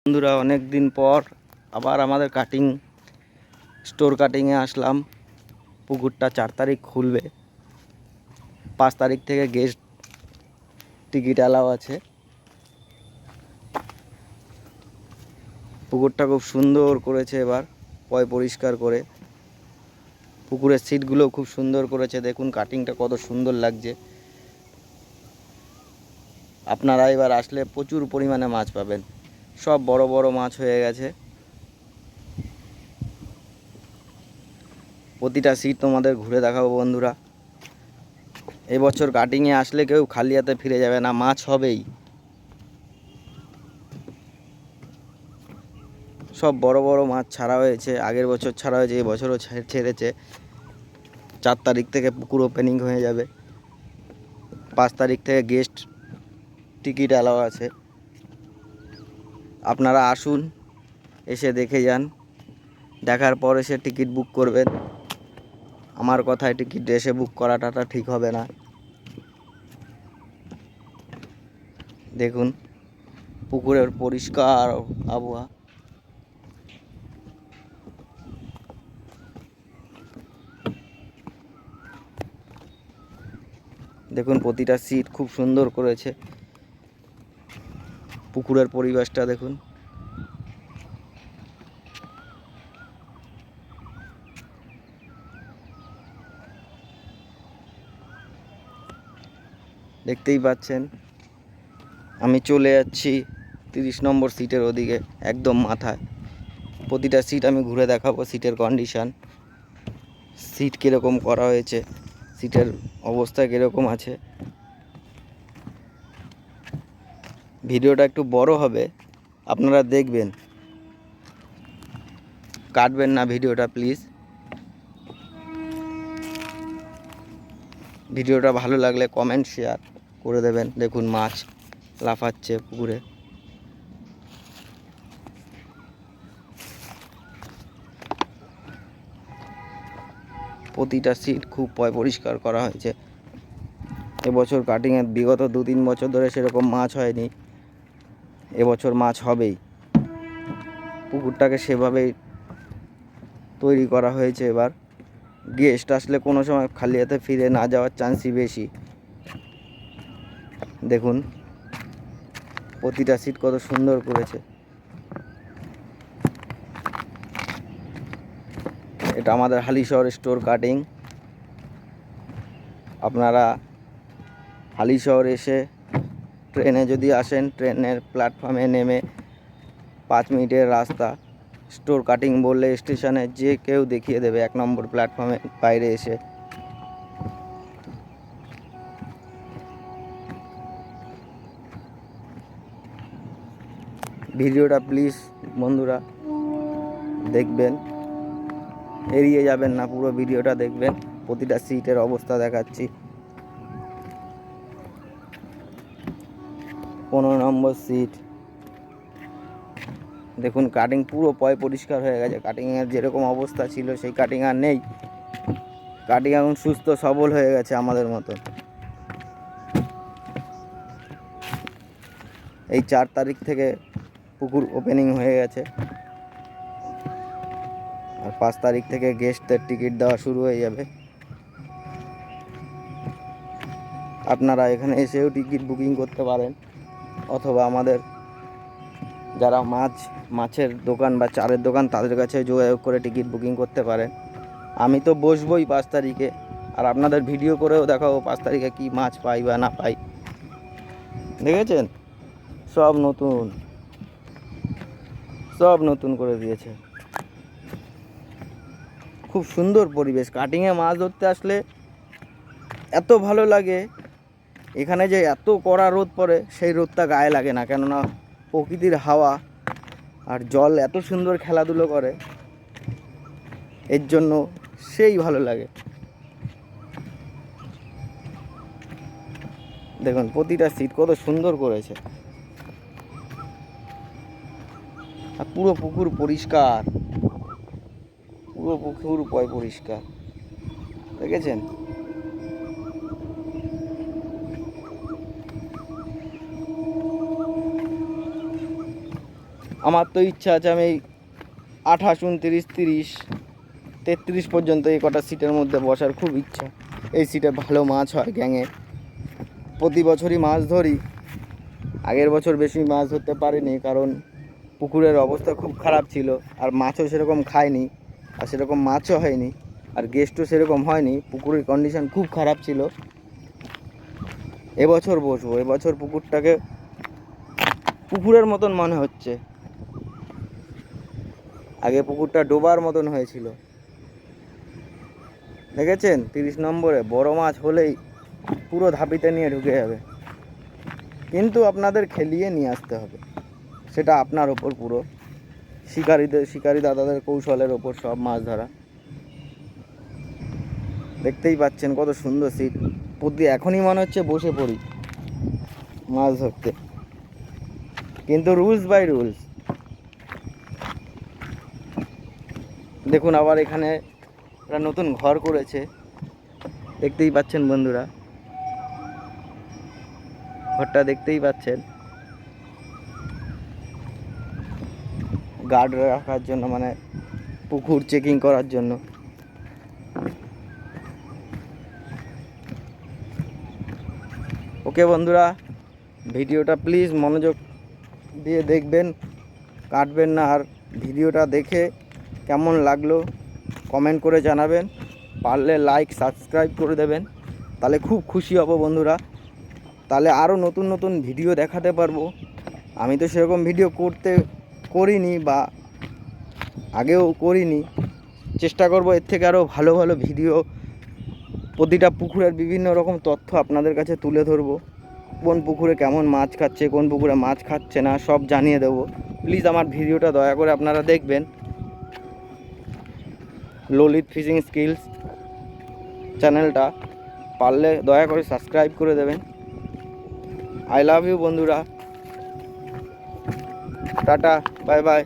বন্ধুরা, অনেক দিন পর আবার আমাদের স্টোর কাটিংয়ে আসলাম। পুকুরটা 4 তারিখ খুলবে, 5 তারিখ থেকে গেস্ট টিকিট অ্যালাউ আছে। পুকুরটা খুব সুন্দর করেছে, এবার পরিষ্কার করে পুকুরের সিটগুলো খুব সুন্দর করেছে। দেখুন কাটিংটা কত সুন্দর লাগছে। আপনারা এবার আসলে প্রচুর পরিমাণে মাছ পাবেন। সব বড় বড় মাছ হয়ে গেছে। প্রতিটা সিট তোমাদের ঘুরে দেখাবো বন্ধুরা। এবছর কাটিংয়ে আসলে কেউ খালি হাতে ফিরে যাবে না, মাছ হবেই। সব বড় বড় মাছ ছাড়া হয়েছে, আগের বছর ছাড়া হয়েছে, এবছরও ছেড়েছে। 4 তারিখ থেকে পুকুর ওপেনিং হয়ে যাবে। 5 তারিখ থেকে গেস্ট টিকিট অ্যালাউ আছে। আপনারা আসুন, এসে দেখে যান। দেখার পর এসে টিকিট বুক করবেন। আমার কথায় টিকিট এসে বুক করাটা ঠিক হবে না। দেখুন পুকুরের পরিষ্কার আবহাওয়া। দেখুন প্রতিটা সিট খুব সুন্দর করেছে। পুকুরের পরিবেশটা দেখুন। দেখতেই পাচ্ছেন আমি চলে যাচ্ছি 30 নম্বর সিটের ওদিকে, একদম মাথায়। প্রতিটা সিট আমি ঘুরে দেখাবো, সিটের কন্ডিশান, সিট কীরকম করা হয়েছে, সিটের অবস্থা কীরকম আছে। ভিডিওটা একটু বড় হবে, আপনারা দেখবেন, কাটবেন না ভিডিওটা প্লিজ। ভিডিওটা ভালো লাগলে কমেন্ট শেয়ার করে দেবেন। দেখুন মাছ লাফাচ্ছে পুকুরে। প্রতিটা সিট খুব পরিষ্কার করা হয়েছে। এবছর কাটিংয়ে বিগত 2-3 বছর ধরে সেরকম মাছ হয়নি, এবছর মাছ হবেই। পুকুরটাকে সেভাবেই তৈরি করা হয়েছে। এবার গেস্ট আসলে কোনো সময় খালি হাতে ফিরে না যাওয়ার চান্সই বেশি। দেখুন প্রতিটা সিট কত সুন্দর করেছে। এটা আমাদের হালিশহর স্টোর কাটিং। আপনারা হালিশহর এসে ট্রেনে যদি আসেন, ট্রেনের প্ল্যাটফর্মে নেমে 5 মিনিটের রাস্তা। স্টোর কাটিং বললে স্টেশনে যে কেউ দেখিয়ে দেবে, 1 নম্বর প্ল্যাটফর্মে বাইরে এসে। ভিডিওটা প্লিজ বন্ধুরা দেখবেন, এড়িয়ে যাবেন না, পুরো ভিডিওটা দেখবেন। প্রতিটা সিটের অবস্থা দেখাচ্ছি। 15 নম্বর সিট। দেখুন কাটিং পুরো পরিষ্কার হয়ে গেছে। কাটিংয়ের যেরকম অবস্থা ছিল সেই কাটিং আর নেই। কাটিং এখন সুস্থ সবল হয়ে গেছে আমাদের মতো। এই 4 তারিখ থেকে পুকুর ওপেনিং হয়ে গেছে, আর 5 তারিখ থেকে গেস্টদের টিকিট দেওয়া শুরু হয়ে যাবে। আপনারা এখানে এসেও টিকিট বুকিং করতে পারেন, অথবা আমাদের যারা মাছের দোকান বা চারের দোকান তাদের কাছে যোগাযোগ করে টিকিট বুকিং করতে পারেন। আমি তো বসবই 5 তারিখে, আর আপনাদের ভিডিও করেও দেখাবো 5 তারিখে কি মাছ পাই বা না পাই। দেখেছেন সব নতুন করে দিয়েছে। খুব সুন্দর পরিবেশ। কাটিংয়ে মাছ ধরতে আসলে এত ভালো লাগে। এখানে যে এত কড়া রোদ পড়ে সেই রোদটা গায়ে লাগে না, কেননা প্রকৃতির হাওয়া আর জল এত সুন্দর খেলাধুলো করে, এর জন্য সেই ভালো লাগে। দেখুন প্রতিটা সিট কত সুন্দর করেছে, আর পুরো পুকুর পরিষ্কার, পুরো পুকুর পরিষ্কার। দেখেছেন আমার তো ইচ্ছা আছে আমি এই 28, 29, 30, 33 পর্যন্ত এই কটা সিটের মধ্যে বসার খুব ইচ্ছা। এই সিটে ভালো মাছ হয় গ্যাংয়ে, প্রতি বছরই মাছ ধরি। আগের বছর বেশি মাছ ধরতে পারিনি, কারণ পুকুরের অবস্থা খুব খারাপ ছিল, আর মাছও সেরকম খায়নি, আর সেরকম মাছও হয়নি, আর গেস্টও সেরকম হয়নি। পুকুরের কন্ডিশন খুব খারাপ ছিল। এবছর বসবো, এবছর পুকুরটাকে পুকুরের মতন মনে হচ্ছে। আগে পুকুরটা ডোবার মতন হয়েছিল, দেখেছেন? 30 নম্বরে বড় মাছ হলেই পুরো ধাপিতে নিয়ে ঢুকে যাবে, কিন্তু আপনাদের খেলিয়ে নিয়ে আসতে হবে, সেটা আপনার ওপর পুরো। শিকারী দাদাদের কৌশলের ওপর সব মাছ ধরা। দেখতেই পাচ্ছেন কত সুন্দর সিট। এখনই মনে হচ্ছে বসে পড়ি মাছ ধরতে, কিন্তু রুলস বাই রুলস। দেখুন আবার এখানে একটা নতুন ঘর করেছে, দেখতেই পাচ্ছেন বন্ধুরা, ঘরটা দেখতেই পাচ্ছেন। গার্ড রাখার জন্য, মানে পুকুর চেকিং করার জন্য। ওকে বন্ধুরা, ভিডিওটা প্লিজ মনোযোগ দিয়ে দেখবেন, কাটবেন না। আর ভিডিওটা দেখে কেমন লাগলো কমেন্ট করে জানাবেন, পারলে লাইক সাবস্ক্রাইব করে দেবেন, তাহলে খুব খুশি হব বন্ধুরা। তাহলে আরও নতুন নতুন ভিডিও দেখাতে পারবো। আমি তো সেরকম ভিডিও করিনি, বা আগেও করিনি। চেষ্টা করব এর থেকে আরও ভালো ভালো ভিডিও, প্রতিটা পুকুরের বিভিন্ন রকম তথ্য আপনাদের কাছে তুলে ধরবো। কোন পুকুরে কেমন মাছ খাচ্ছে, কোন পুকুরে মাছ খাচ্ছে না, সব জানিয়ে দেবো। প্লিজ আমার ভিডিওটা দয়া করে আপনারা দেখবেন। ললিত ফিশিং স্কিলস চ্যানেলটা পারলে দয়া করে সাবস্ক্রাইব করে দেবেন। আই লাভ ইউ বন্ধুরা, টাটা, বাই বাই।